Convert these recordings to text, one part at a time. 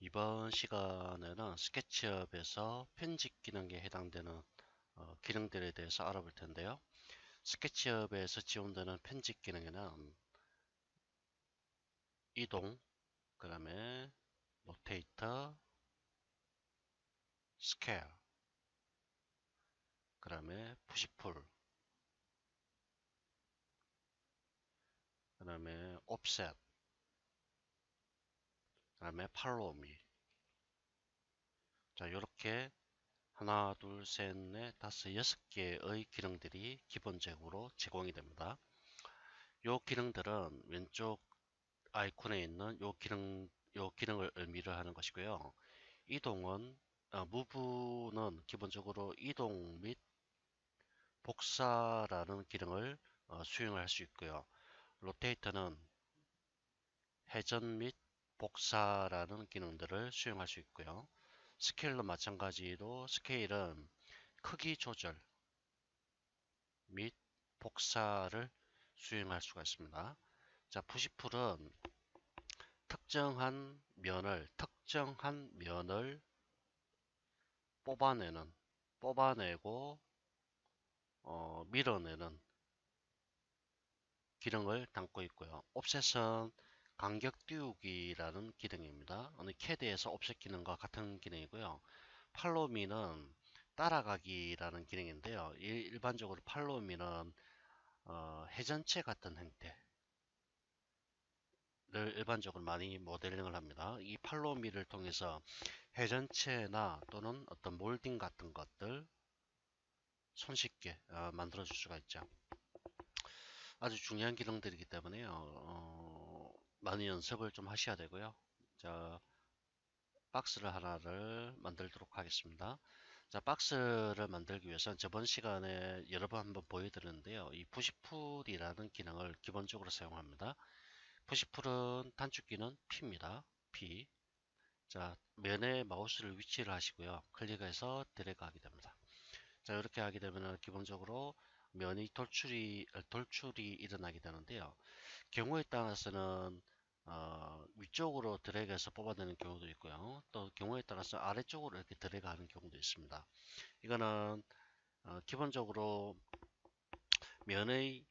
이번 시간에는 스케치업에서 편집 기능에 해당되는 기능들에 대해서 알아볼 텐데요. 스케치업에서 지원되는 편집 기능에는 이동, 그 다음에 로테이터, 스케일, 그 다음에 푸시풀, 그 다음에 옵셋, 그 다음에 팔로우미. 자, 이렇게 하나, 둘, 셋, 넷, 다섯, 여섯 개의 기능들이 기본적으로 제공이 됩니다. 이 기능들은 왼쪽 아이콘에 있는 요 기능을 의미를 하는 것이고요. 이동은 무브는 기본적으로 이동 및 복사라는 기능을 수행할 수 있고요. 로테이터는 회전 및 복사라는 기능들을 수행할 수 있고요. 스케일도 마찬가지로 스케일은 크기 조절 및 복사를 수행할 수가 있습니다. 자, 푸시풀은 특정한 면을 뽑아내고 밀어내는 기능을 담고 있고요. 옵셋은 간격 띄우기라는 기능입니다. 어느 CAD에서 옵셋 기능과 같은 기능이고요. 팔로미는 따라가기라는 기능인데요. 일반적으로 팔로미는 회전체 같은 형태를 일반적으로 많이 모델링을 합니다. 이 팔로미를 통해서 회전체나 또는 어떤 몰딩 같은 것들 손쉽게 만들어 줄 수가 있죠. 아주 중요한 기능들이기 때문에요. 많이 연습을 좀 하셔야 되고요. 자, 박스를 하나를 만들도록 하겠습니다. 자, 박스를 만들기 위해서는 저번 시간에 여러 번 한번 보여드렸는데요. 이 푸시풀이라는 기능을 기본적으로 사용합니다. 푸시풀은 단축키는 P입니다. P. 자, 면에 마우스를 위치를 하시고요. 클릭해서 드래그 하게 됩니다. 자, 이렇게 하게 되면 기본적으로 면이 돌출이 일어나게 되는데요. 경우에 따라서는 위쪽으로 드래그해서 뽑아내는 경우도 있고요. 또 경우에 따라서 아래쪽으로 이렇게 드래그하는 경우도 있습니다. 이거는 기본적으로 면의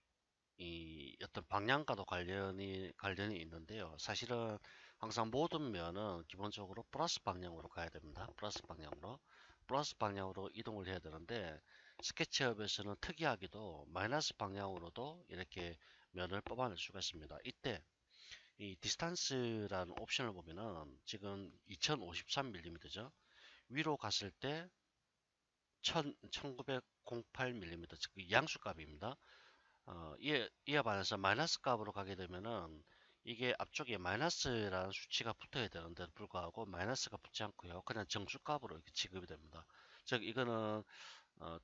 이 어떤 방향과도 관련이 있는데요. 사실은 항상 모든 면은 기본적으로 플러스 방향으로 가야 됩니다. 플러스 방향으로 이동을 해야 되는데 스케치업에서는 특이하게도 마이너스 방향으로도 이렇게 면을 뽑아낼 수가 있습니다. 이때 이 디스탄스라는 옵션을 보면은 지금 2053mm죠. 위로 갔을 때 1908mm, 즉 양수값입니다. 이에 반해서 마이너스 값으로 가게 되면은 이게 앞쪽에 마이너스라는 수치가 붙어야 되는데도 불구하고 마이너스가 붙지 않고요. 그냥 정수값으로 이렇게 지급이 됩니다. 즉 이거는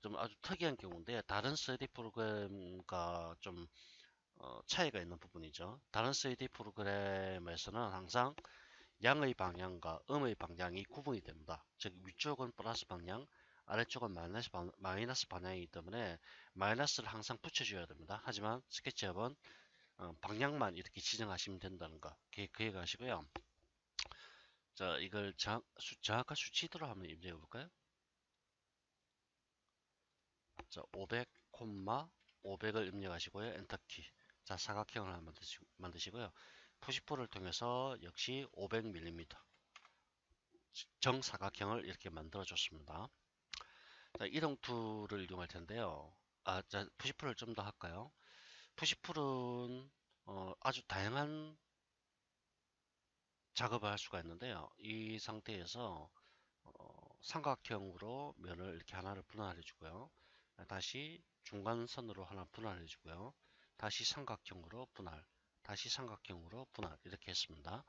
좀 아주 특이한 경우인데 다른 3D 프로그램과 좀 차이가 있는 부분이죠. 다른 3D 프로그램에서는 항상 양의 방향과 음의 방향이 구분이 됩니다. 즉 위쪽은 플러스 방향, 아래쪽은 마이너스 방향이기 때문에 마이너스를 항상 붙여줘야 됩니다. 하지만 스케치업은 방향만 이렇게 지정하시면 된다는 거 기억하시고요. 자, 이걸 정확한 수치대로 한번 입력해 볼까요? 자, 500, 500을 입력하시고요. 엔터키. 자, 사각형을 한번 만드시고요. 푸시풀을 통해서 역시 500mm 정사각형을 이렇게 만들어 줬습니다. 자, 이동 툴을 이용할 텐데요. 자, 푸시풀을 좀 더 할까요? 푸시풀은 아주 다양한 작업을 할 수가 있는데요. 이 상태에서 삼각형으로 면을 이렇게 하나를 분할해 주고요. 다시 중간선으로 하나 분할해 주고요. 다시 삼각형으로 분할, 다시 삼각형으로 분할 이렇게 했습니다.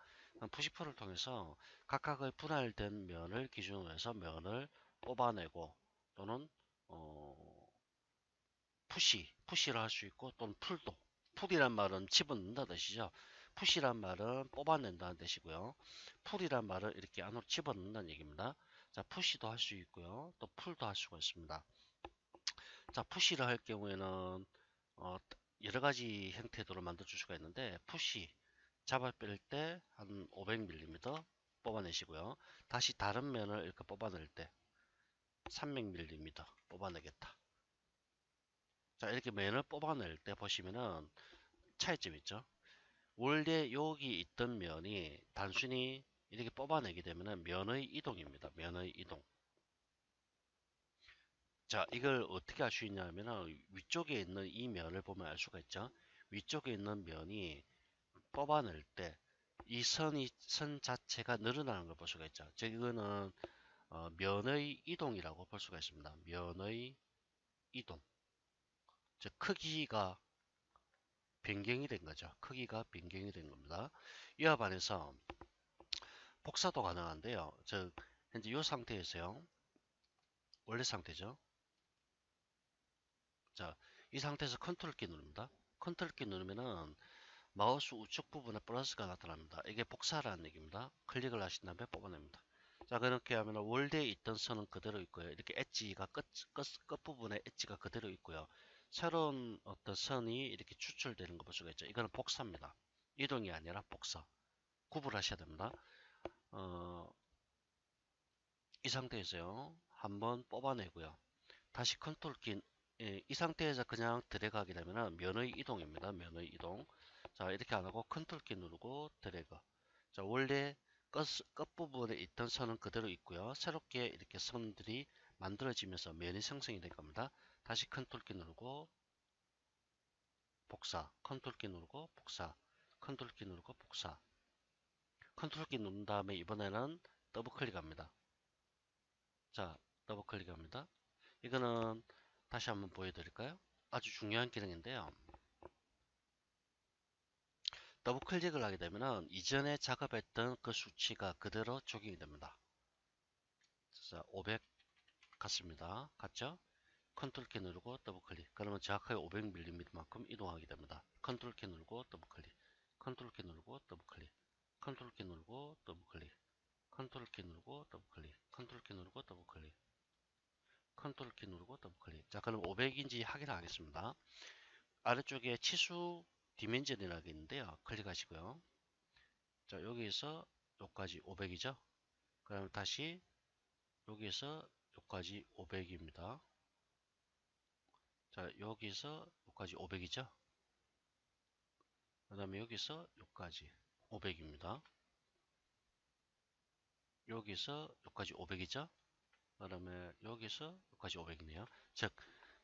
푸시풀을 통해서 각각의 분할된 면을 기준으로 해서 면을 뽑아내고 또는 어, 푸시를 할 수 있고 또는 풀이란 말은 집어넣는다 뜻이죠. 푸시란 말은 뽑아낸다는 뜻이고요. 풀이란 말은 이렇게 안으로 집어넣는다는 얘기입니다. 자, 푸시도 할 수 있고요. 또 풀도 할 수가 있습니다. 자, 푸시를 할 경우에는 어, 여러 가지 형태로 만들 수가 있는데 푸시 잡아 뺄 때 한 500mm, 뽑아내시고요. 다시 다른 면을 이렇게 뽑아낼 때 300mm 뽑아내겠다. 자, 이렇게 면을 뽑아낼 때 보시면은 차이점 있죠. 원래 여기 있던 면이 단순히 이렇게 뽑아내게 되면은 면의 이동입니다. 면의 이동. 자, 이걸 어떻게 알 수 있냐면은 위쪽에 있는 이 면을 보면 알 수가 있죠. 위쪽에 있는 면이 뽑아낼 때 이 선 자체가 늘어나는 걸 볼 수가 있죠. 즉 이거는 면의 이동이라고 볼 수가 있습니다. 면의 이동. 즉 크기가 변경이 된 거죠. 크기가 변경이 된 겁니다. 이와 반해서 복사도 가능한데요. 즉 현재 이 상태에서요. 원래 상태죠. 자, 이 상태에서 컨트롤 키 누릅니다. 컨트롤 키 누르면은 마우스 우측 부분에 플러스가 나타납니다. 이게 복사라는 얘기입니다. 클릭을 하신 다음에 뽑아냅니다. 자, 그렇게 하면 원래 있던 선은 그대로 있고요. 이렇게 엣지가 끝부분에 엣지가 그대로 있고요. 새로운 어떤 선이 이렇게 추출되는 거 볼 수가 있죠. 이거는 복사입니다. 이동이 아니라 복사. 구분하셔야 됩니다. 이 상태에서요. 한번 뽑아내고요. 다시 컨트롤 키, 이 상태에서 그냥 드래그하게 되면 면의 이동입니다. 면의 이동. 자, 이렇게 안 하고 컨트롤 키 누르고 드래그. 자, 원래 끝부분에 있던 선은 그대로 있고요. 새롭게 이렇게 선들이 만들어지면서 면이 생성이 될 겁니다. 다시 컨트롤 키 누르고 복사. 컨트롤 키 누르고 복사. 컨트롤 키 누르고 복사. 컨트롤 키 누른 다음에 이번에는 더블 클릭합니다. 자, 더블 클릭합니다. 이거는 다시 한번 보여드릴까요? 아주 중요한 기능인데요. 더블 클릭을 하게 되면 이전에 작업했던 그 수치가 그대로 적용이 됩니다. 자, 500 같습니다. 같죠? 컨트롤 키 누르고 더블 클릭. 그러면 정확하게 500mm만큼 이동하게 됩니다. 컨트롤 키 누르고 더블 클릭. 컨트롤 키 누르고 더블 클릭. 컨트롤 키 누르고 더블 클릭. 컨트롤 키 누르고 더블 클릭. 컨트롤 키 누르고 더블 클릭. 컨트롤 키 누르고 더블 클릭. 자, 그럼 500인지 확인을 하겠습니다. 아래쪽에 치수 디멘전이라고 있는데요. 클릭하시고요. 자, 여기에서 여기까지 500이죠. 그럼 다시 여기에서 여기까지 500입니다. 자, 여기서 여기까지 500이죠. 그 다음에 여기서 여기까지 500입니다. 여기서 여기까지 500이죠. 그 다음에 여기서 여기까지 500이네요. 즉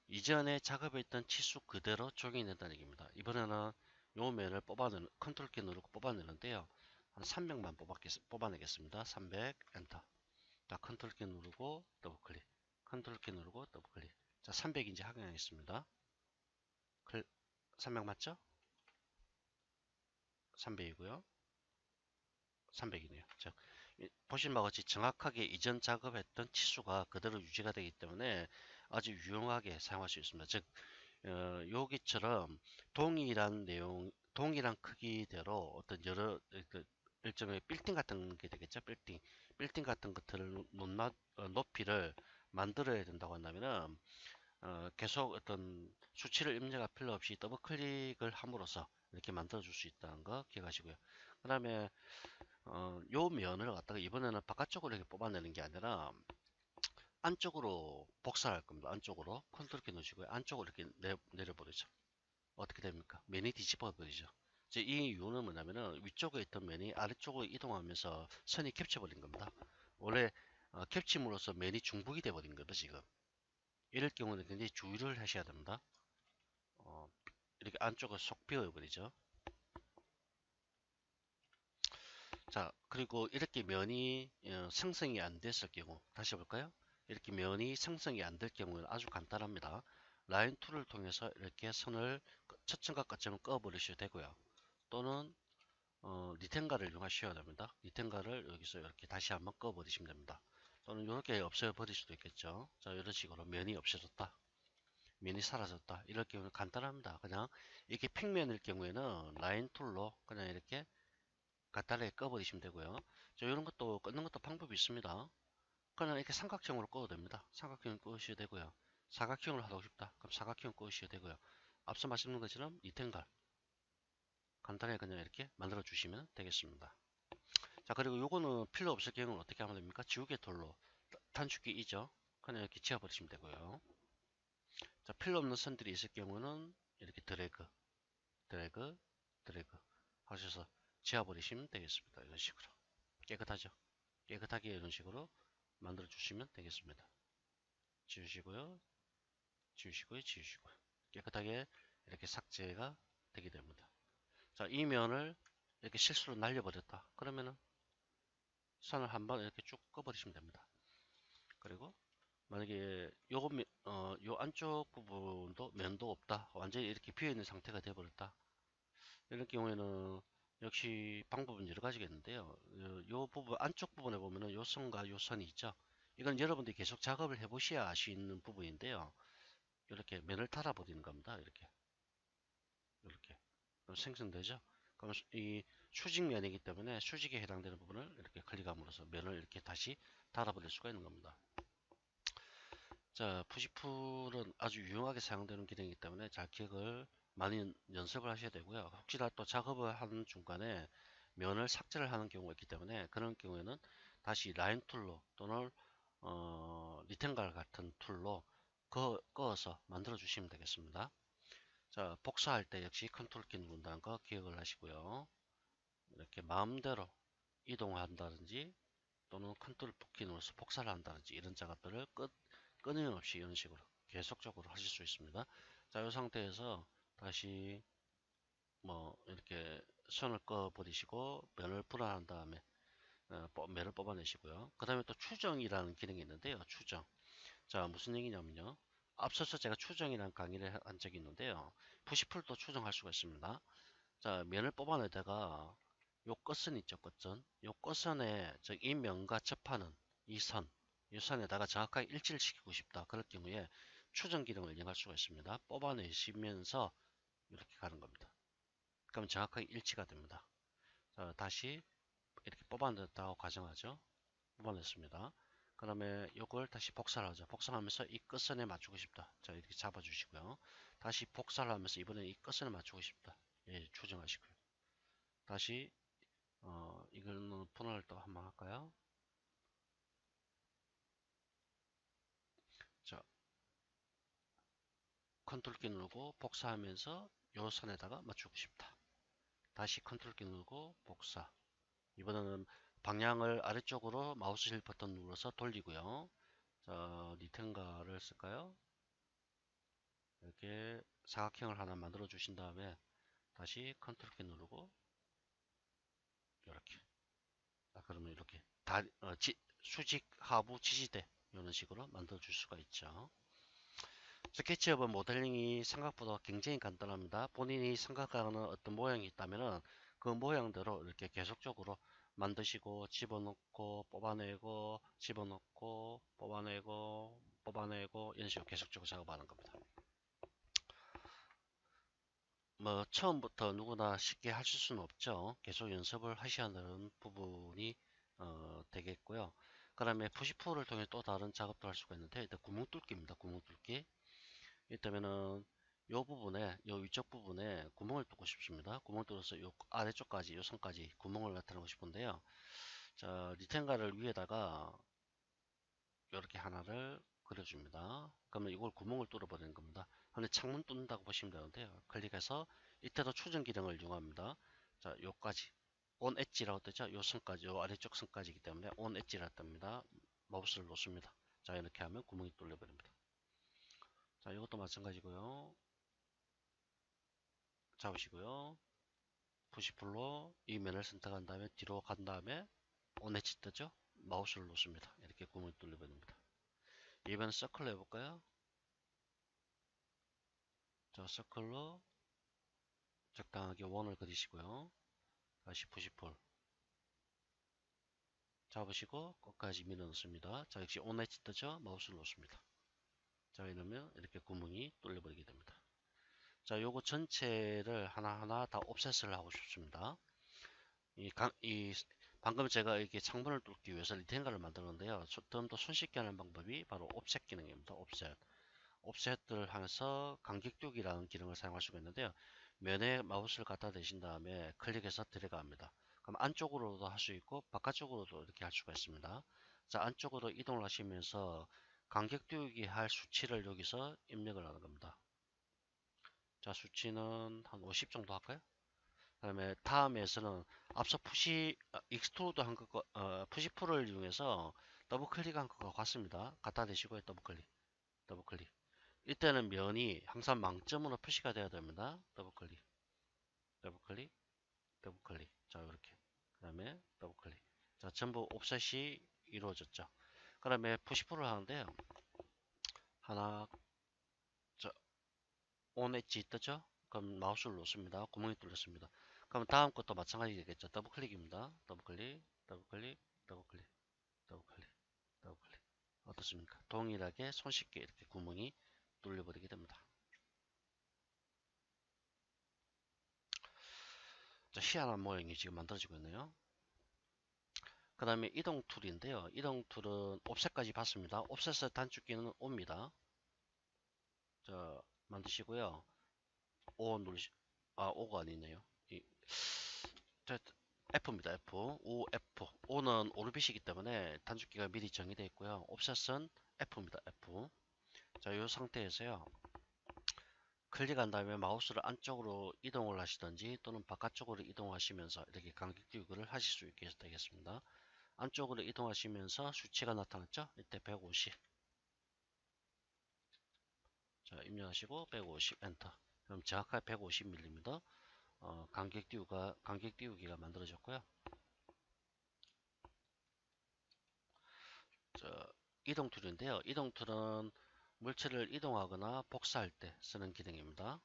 이전에 작업했던 치수 그대로 적용이 된다는 얘기입니다. 이번에는 요 면을 뽑아내는 컨트롤 키 누르고 뽑아내는데요. 한 300만 뽑아내겠습니다. 300 엔터. 자, 컨트롤 키 누르고 더블 클릭. 컨트롤 키 누르고 더블 클릭. 자, 300인지 확인하겠습니다. 300 맞죠? 300이고요. 300이네요. 즉 보신 바와 같이 정확하게 이전 작업했던 치수가 그대로 유지가 되기 때문에 아주 유용하게 사용할 수 있습니다. 즉 여기처럼 동일한 내용, 동일한 크기대로 어떤 여러 일종의 빌딩 같은 게 되겠죠. 빌딩 같은 것들을 높이를 만들어야 된다고 한다면은 계속 어떤 수치를 입력할 필요 없이 더블 클릭을 함으로써 이렇게 만들어 줄 수 있다는 거 기억하시고요. 그 다음에 요 면을 갖다가 이번에는 바깥쪽으로 이렇게 뽑아내는 게 아니라 안쪽으로 복사할 겁니다. 안쪽으로 컨트롤 키 누르시고요. 안쪽으로 이렇게 내려버리죠. 어떻게 됩니까? 면이 뒤집어 버리죠. 이제 이 이유는 뭐냐면은 위쪽에 있던 면이 아래쪽으로 이동하면서 선이 겹쳐버린 겁니다. 원래 겹침으로써 면이 중복이 돼버린 거죠 지금. 이럴 경우는 굉장히 주의를 하셔야 됩니다. 어, 이렇게 안쪽을 쏙 비워버리죠. 자, 그리고 이렇게 면이 생성이 안 됐을 경우 다시 볼까요? 이렇게 면이 생성이 안 될 경우는 아주 간단합니다. 라인 툴을 통해서 이렇게 선을 첫점과 끝점을 꺼 버리셔도 되고요. 또는 리텐가를 이용하셔야 됩니다. 리텐가를 여기서 이렇게 다시 한번 꺼 버리시면 됩니다. 또는 이렇게 없애 버릴 수도 있겠죠. 자, 이런 식으로 면이 없어졌다, 면이 사라졌다, 이럴 경우는 간단합니다. 그냥 이렇게 평면일 경우에는 라인 툴로 그냥 이렇게 간단하게 꺼버리시면 되고요. 자, 이런 것도 끊는 것도 방법이 있습니다. 그냥 이렇게 삼각형으로 꺼도 됩니다. 삼각형을 끄셔도 되고요. 사각형으로 하고 싶다. 그럼 사각형 끄셔도 되고요. 앞서 말씀드린 것처럼 리텐갈 간단하게 그냥 이렇게 만들어 주시면 되겠습니다. 자, 그리고 요거는 필요 없을 경우는 어떻게 하면 됩니까? 지우개 툴로 단축키 이죠. 그냥 이렇게 지워버리시면 되고요. 자, 필요 없는 선들이 있을 경우는 이렇게 드래그, 드래그, 드래그 하셔서 지워버리시면 되겠습니다. 이런 식으로. 깨끗하죠? 깨끗하게 이런 식으로 만들어 주시면 되겠습니다. 지우시고요. 지우시고요. 지우시고요. 깨끗하게 이렇게 삭제가 되게 됩니다. 자, 이 면을 이렇게 실수로 날려버렸다. 그러면은 선을 한번 이렇게 쭉 꺼버리시면 됩니다. 그리고 만약에 요 안쪽 부분도 면도 없다. 완전히 이렇게 비어있는 상태가 되어버렸다. 이런 경우에는 역시 방법은 여러 가지가 있는데요. 요 부분, 안쪽 부분에 보면은 요 선과 요 선이 있죠. 이건 여러분들이 계속 작업을 해보셔야 알 수 있는 부분인데요. 이렇게 면을 달아버리는 겁니다. 이렇게. 이렇게. 그럼 생성되죠? 그럼 이 수직면이기 때문에 수직에 해당되는 부분을 이렇게 클릭함으로써 면을 이렇게 다시 달아버릴 수가 있는 겁니다. 자, 푸시풀은 아주 유용하게 사용되는 기능이기 때문에 잘 기억을 많이 연습을 하셔야 되고요. 혹시나 또 작업을 하는 중간에 면을 삭제를 하는 경우가 있기 때문에 그런 경우에는 다시 라인 툴로 또는 리텐갈 같은 툴로 꺼서 만들어 주시면 되겠습니다. 자, 복사할 때 역시 컨트롤 키 누른다는 거 기억을 하시고요. 이렇게 마음대로 이동한다든지 또는 컨트롤 키 눌러서 복사를 한다든지 이런 작업들을 끊임없이 이런 식으로 계속적으로 하실 수 있습니다. 자, 이 상태에서 다시 뭐 이렇게 선을 꺼 버리시고 면을 분할한 다음에 면을 뽑아내시고요. 그 다음에 또 추정이라는 기능이 있는데요. 추정. 자, 무슨 얘기냐면요. 앞서서 제가 추정이라는 강의를 한 적이 있는데요. 푸시풀도 추정할 수가 있습니다. 자, 면을 뽑아내다가 요 끝선 있죠, 끝선. 요 끝선에 이 면과 접하는 이 선, 이 선에다가 정확하게 일치를 시키고 싶다. 그럴 경우에 추정 기능을 이용할 수가 있습니다. 뽑아내시면서 이렇게 가는 겁니다. 그럼 정확하게 일치가 됩니다. 자, 다시 이렇게 뽑아냈다고 가정하죠. 뽑아냈습니다. 그 다음에 이걸 다시 복사를 하죠. 복사하면서 이 끝선에 맞추고 싶다. 자, 이렇게 잡아주시고요. 다시 복사를 하면서 이번에 이 끝선에 맞추고 싶다. 예, 추정하시고요. 다시 이거는 분할을 또 한번 할까요? 자, 컨트롤 키 누르고 복사하면서 요 선에다가 맞추고 싶다. 다시 컨트롤 키 누르고 복사. 이번에는 방향을 아래쪽으로 마우스 실 버튼 눌러서 돌리고요. 자, 리텐가를 쓸까요? 이렇게 사각형을 하나 만들어 주신 다음에 다시 컨트롤 키 누르고 이렇게. 그러면 이렇게 수직 하부 지지대 이런 식으로 만들어 줄 수가 있죠. 스케치업은 모델링이 생각보다 굉장히 간단합니다. 본인이 생각하는 어떤 모양이 있다면 그 모양대로 이렇게 계속적으로 만드시고 집어넣고 뽑아내고 집어넣고 뽑아내고 뽑아내고 이런 식으로 계속적으로 작업하는 겁니다. 뭐 처음부터 누구나 쉽게 하실 수는 없죠. 계속 연습을 하셔야 하는 부분이 되겠고요. 그 다음에 푸시풀을 통해 또 다른 작업도 할 수가 있는데 일단 구멍 뚫기입니다. 구멍 뚫기. 이때면은 요 부분에 요 위쪽 부분에 구멍을 뚫고 싶습니다. 구멍을 뚫어서 요 아래쪽까지 요 선까지 구멍을 나타내고 싶은데요. 자, 리텐가를 위에다가 이렇게 하나를 그려줍니다. 그러면 이걸 구멍을 뚫어 버리는 겁니다. 근데 창문 뚫는다고 보시면 되는데요. 클릭해서 이때도 추정 기능을 이용합니다. 자, 요까지 on 엣지라고 뜨죠. 요 선까지 요 아래쪽 선까지이기 때문에 on 엣지라 뜹니다. 마우스를 놓습니다. 자, 이렇게 하면 구멍이 뚫려 버립니다. 자, 이것도 마찬가지고요. 잡으시고요. 푸시풀로 이 면을 선택한 다음에 뒤로 간 다음에 on 엣지 뜨죠. 마우스를 놓습니다. 이렇게 구멍이 뚫려 버립니다. 이번엔 서클로 해볼까요? 자, 서클로 적당하게 원을 그리시고요. 다시 푸시풀 잡으시고 끝까지 밀어 넣습니다. 자, 역시 on 엣지 뜨죠. 마우스를 놓습니다. 자, 이러면 이렇게 구멍이 뚫려 버리게 됩니다. 자, 요거 전체를 하나하나 다 옵셋을 하고 싶습니다. 이 방금 제가 이렇게 창문을 뚫기 위해서 리텐가를 만들었는데요. 좀 더 손쉽게 하는 방법이 바로 옵셋 기능입니다. 옵셋. 옵셋을 하면서 간격두기라는 기능을 사용할 수가 있는데요. 면에 마우스를 갖다 대신 다음에 클릭해서 드래그 합니다. 그럼 안쪽으로도 할 수 있고 바깥쪽으로도 이렇게 할 수가 있습니다. 자, 안쪽으로 이동을 하시면서 간격 띄우기 할 수치를 여기서 입력을 하는 겁니다. 자, 수치는 한 50 정도 할까요? 그 다음에 다음에서는 앞서 익스트루드 한 거, 푸시 풀을 이용해서 더블 클릭한 것과 같습니다. 갖다 대시고요. 더블 클릭, 더블 클릭. 이때는 면이 항상 망점으로 표시가 돼야 됩니다. 더블 클릭, 더블 클릭, 더블 클릭. 자, 이렇게. 그 다음에 더블 클릭. 자, 전부 옵셋이 이루어졌죠. 그 다음에 푸시 풀을 하는데요. 하나, 자, 온 엣지 뜨죠? 그럼 마우스를 놓습니다. 구멍이 뚫렸습니다. 그럼 다음 것도 마찬가지 되겠죠. 더블 클릭입니다. 더블 클릭, 더블 클릭, 더블 클릭, 더블 클릭, 더블 클릭. 어떻습니까? 동일하게 손쉽게 이렇게 구멍이 뚫려버리게 됩니다. 자, 희한한 모양이 지금 만들어지고 있네요. 그 다음에 이동 툴인데요. 이동 툴은 옵셋까지 봤습니다. 옵셋의 단축키는 O입니다. 자, 만드시고요. O 누르시, O가 아니네요. 자, F입니다. F. O, F. O는 오르빗이기 때문에 단축키가 미리 정의되어 있고요. 옵셋은 F입니다. F. 자, 이 상태에서요. 클릭한 다음에 마우스를 안쪽으로 이동을 하시든지 또는 바깥쪽으로 이동하시면서 이렇게 간격 띄우기를 하실 수 있게 되겠습니다. 안쪽으로 이동하시면서 수치가 나타났죠? 이때 150. 자, 입력하시고 150 엔터. 그럼 정확하게 150mm 간격 띄우기가 만들어졌고요. 자, 이동 툴인데요. 이동 툴은 물체를 이동하거나 복사할 때 쓰는 기능입니다.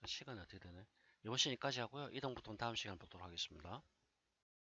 자, 시간이 어떻게 되네? 이번 시간까지 하고요. 이동 부터는 다음 시간에 보도록 하겠습니다.